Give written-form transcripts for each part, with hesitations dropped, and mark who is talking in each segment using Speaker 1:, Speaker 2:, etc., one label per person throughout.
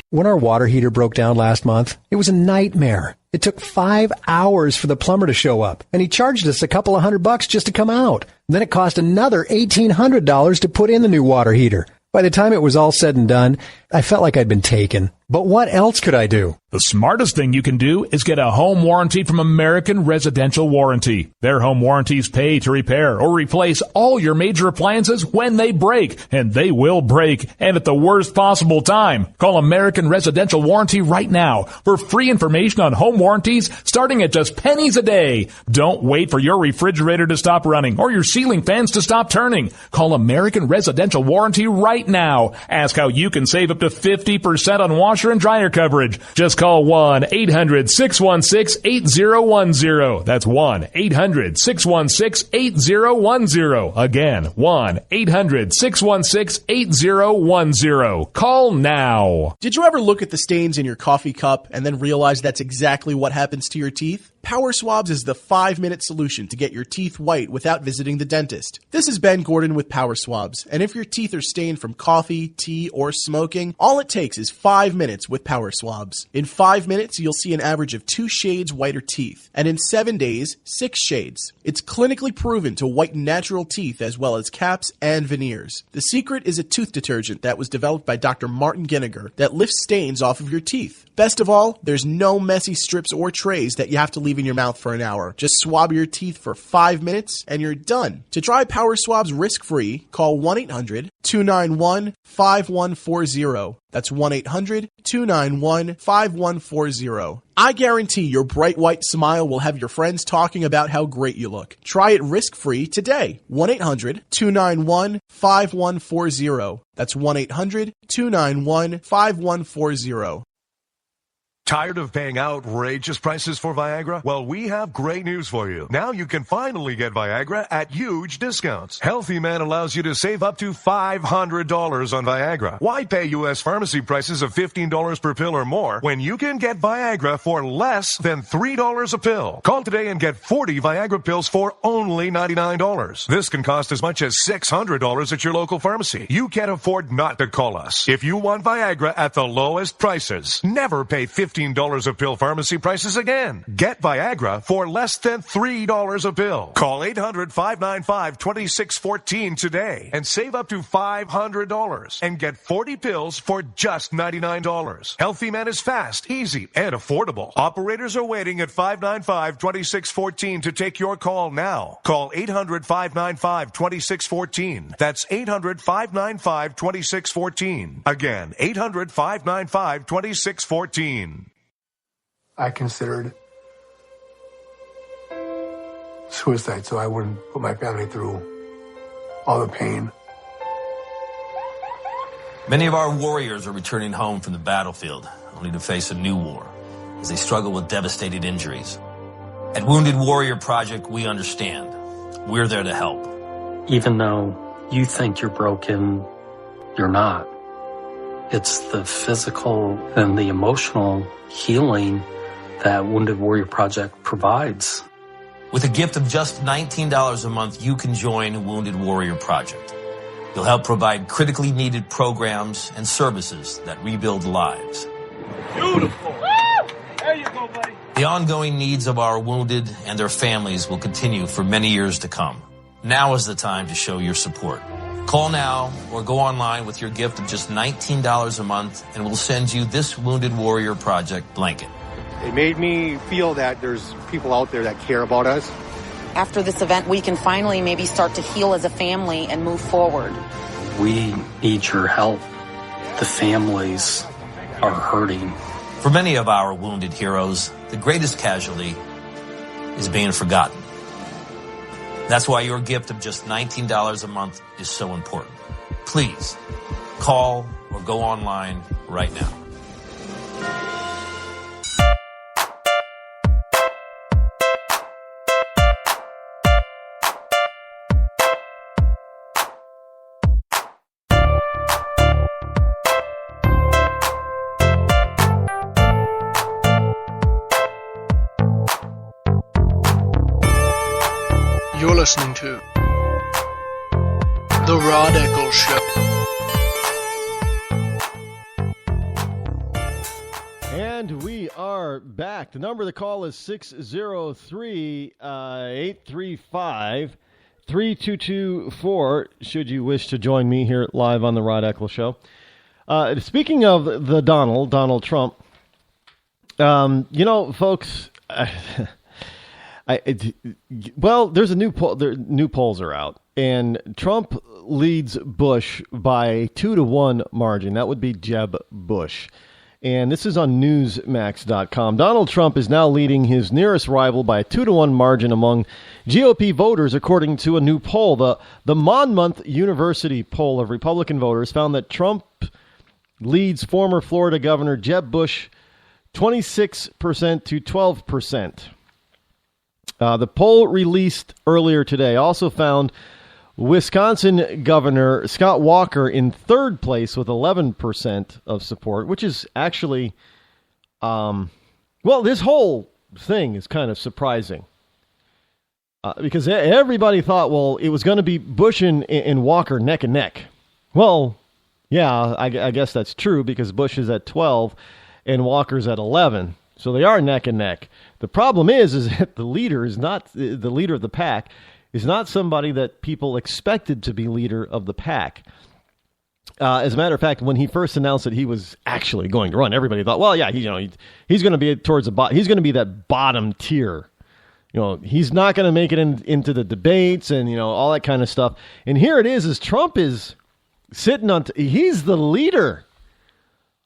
Speaker 1: When our water heater broke down last month, it was a nightmare. It took 5 hours for the plumber to show up, and he charged us a couple of $100 just to come out. Then it cost another $1,800 to put in the new water heater. By the time it was all said and done, I felt like I'd been taken. But what else could I do?
Speaker 2: The smartest thing you can do is get a home warranty from American Residential Warranty. Their home warranties pay to repair or replace all your major appliances when they break, and they will break, and at the worst possible time. Call American Residential Warranty right now for free information on home warranties starting at just pennies a day. Don't wait for your refrigerator to stop running or your ceiling fans to stop turning. Call American Residential Warranty right now. Ask how you can save up to 50% on washer and dryer coverage. Just call 1-800-616-8010. That's 1-800-616-8010. Again, 1-800-616-8010. Call now.
Speaker 3: Did you ever look at the stains in your coffee cup and then realize that's exactly what happens to your teeth? Power Swabs is the 5-minute solution to get your teeth white without visiting the dentist. This is Ben Gordon with Power Swabs, and if your teeth are stained from coffee, tea, or smoking, all it takes is 5 minutes with Power Swabs. In 5 minutes, you'll see an average of 2 shades whiter teeth, and in 7 days, 6 shades. It's clinically proven to whiten natural teeth as well as caps and veneers. The secret is a tooth detergent that was developed by Dr. Martin Ginniger that lifts stains off of your teeth. Best of all, there's no messy strips or trays that you have to leave in your mouth for an hour. Just swab your teeth for 5 minutes and you're done. To try Power Swabs risk-free, call 1-800-291-5140. That's 1-800-291-5140. I guarantee your bright white smile will have your friends talking about how great you look. Try it risk-free today. 1-800-291-5140. That's 1-800-291-5140.
Speaker 4: Tired of paying outrageous prices for Viagra? Well, we have great news for you. Now you can finally get Viagra at huge discounts. Healthy Man allows you to save up to $500 on Viagra. Why pay U.S. pharmacy prices of $15 per pill or more when you can get Viagra for less than $3 a pill? Call today and get 40 Viagra pills for only $99. This can cost as much as $600 at your local pharmacy. You can't afford not to call us. If you want Viagra at the lowest prices, never pay $15 a pill pharmacy prices again. Get Viagra for less than $3 a pill. Call 800-595-2614 today and save up to $500 and get 40 pills for just $99. Healthy Man is fast, easy, and affordable. Operators are waiting at 595-2614 to take your call now. Call 800-595-2614. That's 800-595-2614. Again, 800-595-2614.
Speaker 5: I considered suicide so I wouldn't put my family through all the pain.
Speaker 6: Many of our warriors are returning home from the battlefield, only to face a new war as they struggle with devastating injuries. At Wounded Warrior Project, we understand. We're there to help.
Speaker 7: Even though you think you're broken, you're not. It's the physical and the emotional healing that Wounded Warrior Project provides.
Speaker 6: With a gift of just $19 a month, you can join Wounded Warrior Project. You'll help provide critically needed programs and services that rebuild lives.
Speaker 8: Beautiful. Woo! There you go, buddy.
Speaker 6: The ongoing needs of our wounded and their families will continue for many years to come. Now is the time to show your support. Call now or go online with your gift of just $19 a month and we'll send you this Wounded Warrior Project blanket.
Speaker 9: It made me feel that there's people out there that care about us.
Speaker 10: After this event, we can finally maybe start to heal as a family and move forward.
Speaker 7: We need your help. The families are hurting.
Speaker 6: For many of our wounded heroes, the greatest casualty is being forgotten. That's why your gift of just $19 a month is so important. Please call or go online right now.
Speaker 11: You're listening to The Rod Eccles Show. And we are back. The number to call is 603-835-3224, should you wish to join me here live on the Rod Eccles Show. Speaking of the Donald Trump, folks, there's a new poll. New polls are out, and Trump leads Bush by a 2-1 margin. That would be Jeb Bush. And this is on Newsmax.com. Donald Trump is now leading his nearest rival by a 2-1 margin among GOP voters, according to a new poll. The Monmouth University poll of Republican voters found that Trump leads former Florida Governor Jeb Bush 26% to 12%. The poll released earlier today also found Wisconsin Governor Scott Walker in third place with 11% of support, which is actually, this whole thing is kind of surprising. Because everybody thought, it was going to be Bush and Walker neck and neck. Well, yeah, I guess that's true because Bush is at 12 and Walker's at 11. So they are neck and neck. The problem is that the leader is not the leader of the pack. Is not somebody that people expected to be leader of the pack. As a matter of fact, when he first announced that he was actually going to run, everybody thought, he's going to be towards the bottom. He's going to be that bottom tier. He's not going to make it into the debates and all that kind of stuff. And here it is Trump is sitting on. He's the leader.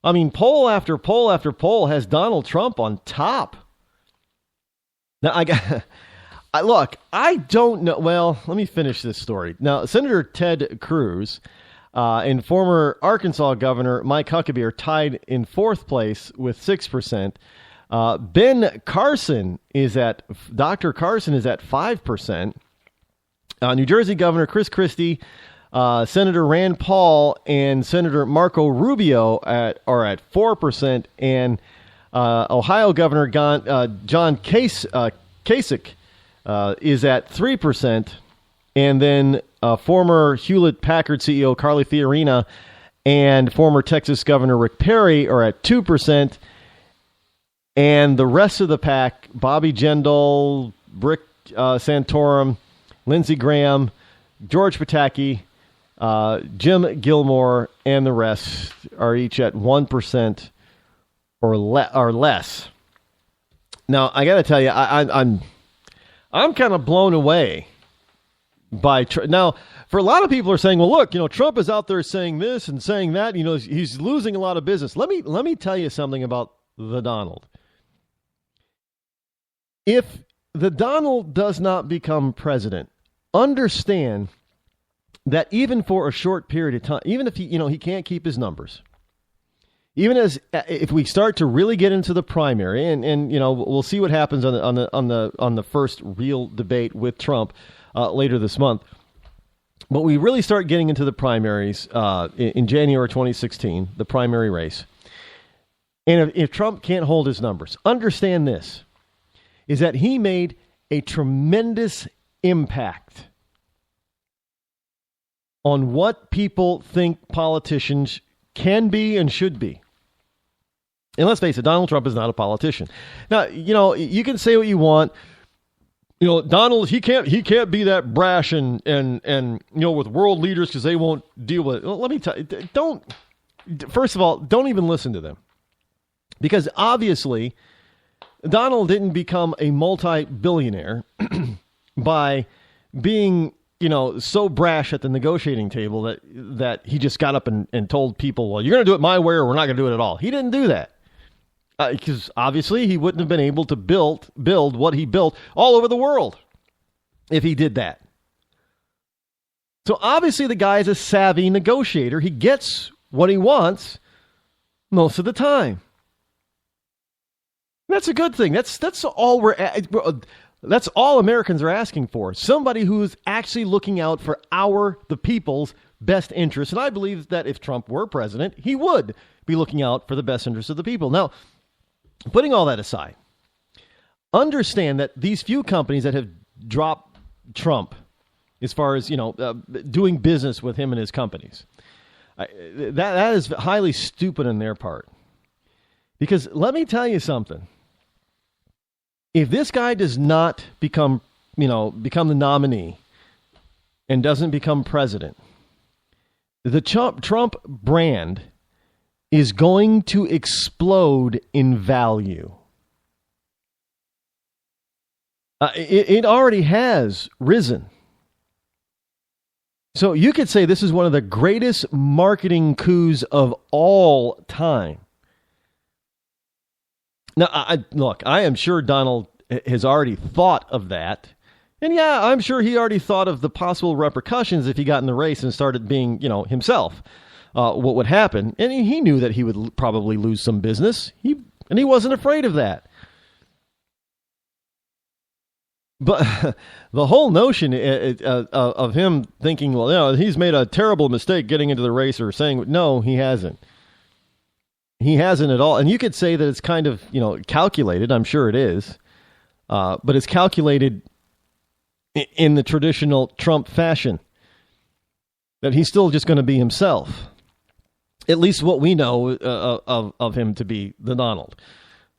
Speaker 11: I mean, poll after poll after poll has Donald Trump on top. Now Look, I don't know. Well, let me finish this story. Now, Senator Ted Cruz and former Arkansas Governor Mike Huckabee are tied in fourth place with 6%. Dr. Carson is at 5%. New Jersey Governor Chris Christie, Senator Rand Paul, and Senator Marco Rubio are at 4%. And Ohio Governor John Kasich is at 3%, and then former Hewlett-Packard CEO Carly Fiorina and former Texas Governor Rick Perry are at 2%, and the rest of the pack, Bobby Jindal, Rick Santorum, Lindsey Graham, George Pataki, Jim Gilmore, and the rest are each at 1% or less. Now, I got to tell you, I'm kind of blown away by now. For a lot of people are saying, well, look, Trump is out there saying this and saying that. He's losing a lot of business. Let me tell you something about the Donald. If the Donald does not become president, understand that even for a short period of time, even if he can't keep his numbers, even if we start to really get into the primary, and we'll see what happens on the first real debate with Trump later this month, but we really start getting into the primaries in January 2016, the primary race. And if Trump can't hold his numbers, understand this, is that he made a tremendous impact on what people think politicians can be and should be. And let's face it, Donald Trump is not a politician. Now, you can say what you want. Donald, he can't be that brash and with world leaders because they won't deal with it. Well, let me tell you, first of all, don't even listen to them. Because obviously, Donald didn't become a multi-billionaire by being so brash at the negotiating table that he just got up and told people, well, you're going to do it my way or we're not going to do it at all. He didn't do that. Because obviously he wouldn't have been able to build what he built all over the world if he did that. So obviously the guy is a savvy negotiator. He gets what he wants most of the time. That's a good thing. That's all that's all Americans are asking for. Somebody who's actually looking out for the people's best interests. And I believe that if Trump were president, he would be looking out for the best interests of the people. Now, putting all that aside, understand that these few companies that have dropped Trump as far as, doing business with him and his companies, that is highly stupid on their part. Because let me tell you something. If this guy does not become the nominee and doesn't become president, the Trump brand is going to explode in value. It already has risen. So you could say this is one of the greatest marketing coups of all time. Now, I am sure Donald has already thought of that. And yeah, I'm sure he already thought of the possible repercussions if he got in the race and started being, himself, what would happen. And he knew that he would probably lose some business. He wasn't afraid of that. But the whole notion of him thinking, well, he's made a terrible mistake getting into the race or saying, no, he hasn't. He hasn't at all. And you could say that it's kind of, calculated. I'm sure it is. But it's calculated in the traditional Trump fashion. That he's still just going to be himself. At least what we know of him to be the Donald.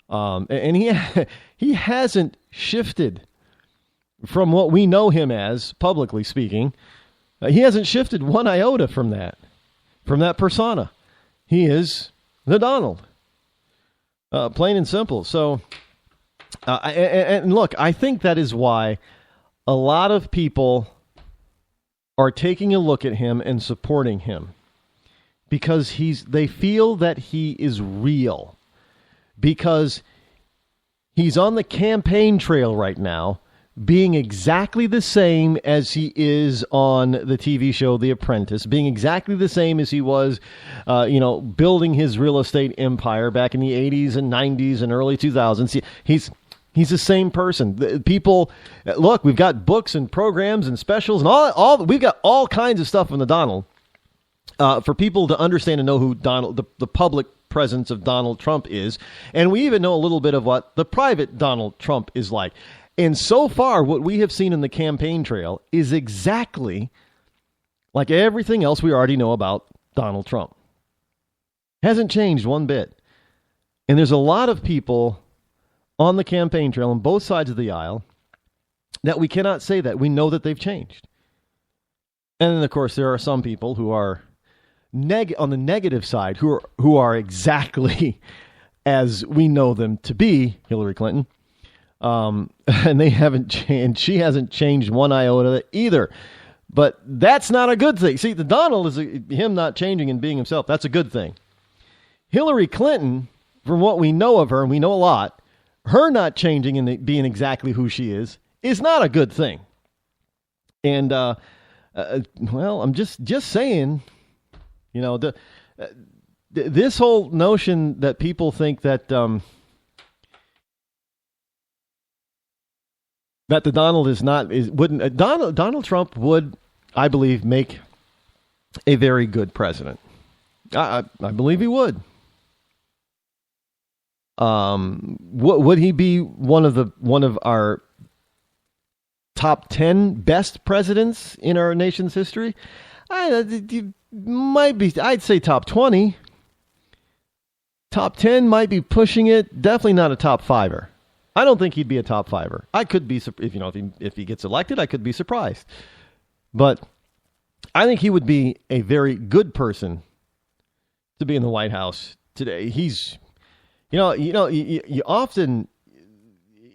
Speaker 11: And he hasn't shifted from what we know him as, publicly speaking. He hasn't shifted one iota from that persona. He is the Donald. Plain and simple. So, and look, I think that is why a lot of people are taking a look at him and supporting him. Because they feel that he is real. Because he's on the campaign trail right now, being exactly the same as he is on the TV show The Apprentice, being exactly the same as he was, building his real estate empire back in the 80s and 90s and early 2000s. He's the same person. People, look, we've got books and programs and specials and all. We've got all kinds of stuff on the Donald for people to understand and know who Donald, the public presence of Donald Trump is. And we even know a little bit of what the private Donald Trump is like. And so far, what we have seen in the campaign trail is exactly like everything else we already know about Donald Trump. Hasn't changed one bit. And there's a lot of people on the campaign trail on both sides of the aisle that we cannot say that. We know that they've changed. And then, of course, there are some people who are on the negative side who are exactly as we know them to be, Hillary Clinton. And they haven't changed. She hasn't changed one iota either. But that's not a good thing. See, the Donald is him not changing and being himself. That's a good thing. Hillary Clinton, from what we know of her, and we know a lot, her not changing and being exactly who she is not a good thing. And, well, I'm just saying, this whole notion that people think that, that the Donald Donald Trump would, I believe, make a very good president. I believe he would. Would he be one of our top 10 best presidents in our nation's history? Might be. I'd say top 20. Top 10 might be pushing it. Definitely not a top 5er. I don't think he'd be a top 5er. I could be, if he gets elected, I could be surprised. But I think he would be a very good person to be in the White House today. He's, you often,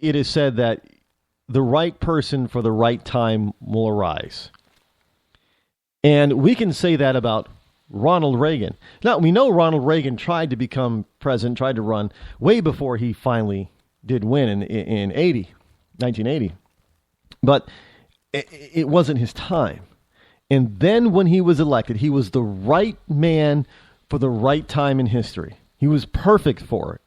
Speaker 11: it is said that the right person for the right time will arise. And we can say that about Ronald Reagan. Now, we know Ronald Reagan tried to become president, tried to run way before he finally did win in 1980. But it wasn't his time. And then when he was elected, he was the right man for the right time in history. He was perfect for it.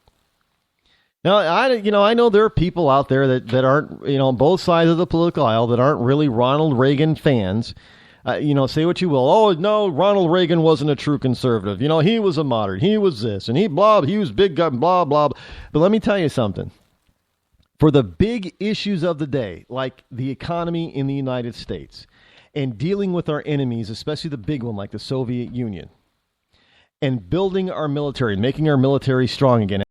Speaker 11: Now, I know there are people out there that aren't, on both sides of the political aisle that aren't really Ronald Reagan fans. Say what you will. Oh, no, Ronald Reagan wasn't a true conservative. He was a moderate. He was this, and he was big gun, blah, blah, blah. But let me tell you something. For the big issues of the day, like the economy in the United States, and dealing with our enemies, especially the big one like the Soviet Union, and building our military, making our military strong again,